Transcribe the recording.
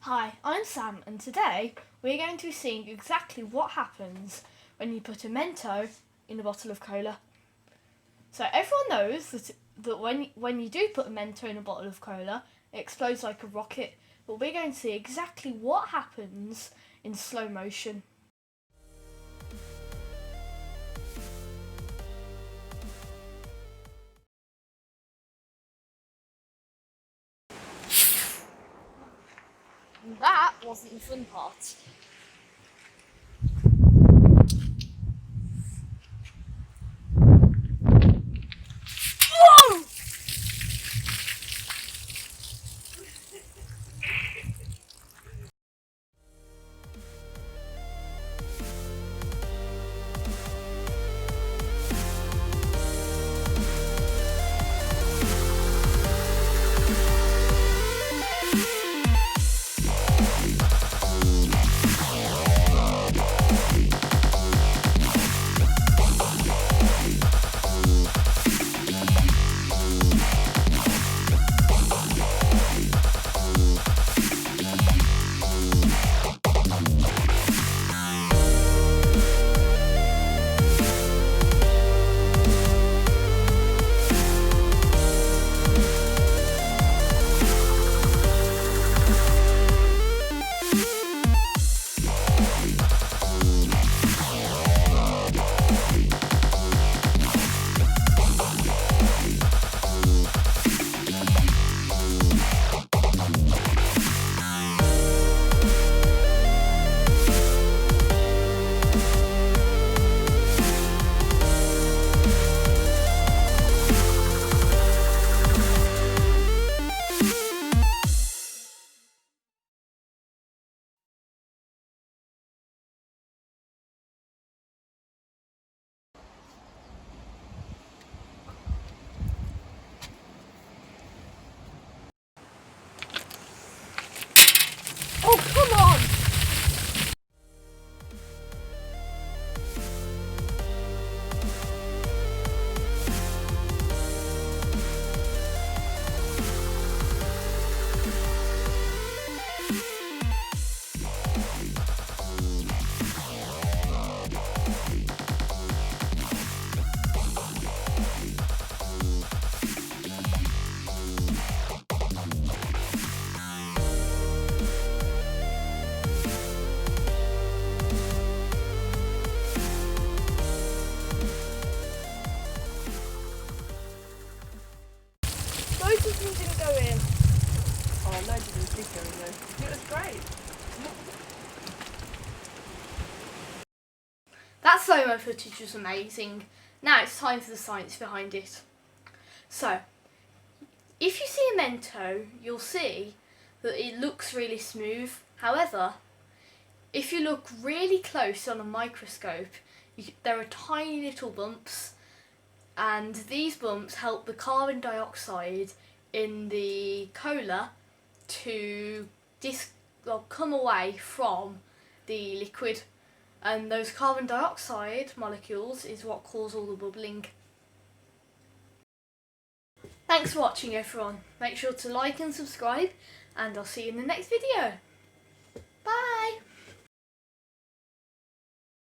Hi, I'm Sam, and today we're going to be seeing exactly what happens when you put a Mento in a bottle of cola. So everyone knows that when you do put a Mento in a bottle of cola, it explodes like a rocket, but we're going to see exactly what happens in slow motion. And that wasn't the fun part. Whoa! Oh, come on! Loads of them didn't go in. Oh, loads of them did go in though. It was great. That slow-mo footage was amazing. Now it's time for the science behind it. So, if you see a Mento, you'll see that it looks really smooth. However, if you look really close on a microscope, there are tiny little bumps, and these bumps help the carbon dioxide in the cola to come away from the liquid. And those carbon dioxide molecules is what cause all the bubbling. Thanks for watching, everyone. Make sure to like and subscribe, and I'll see you in the next video. Bye!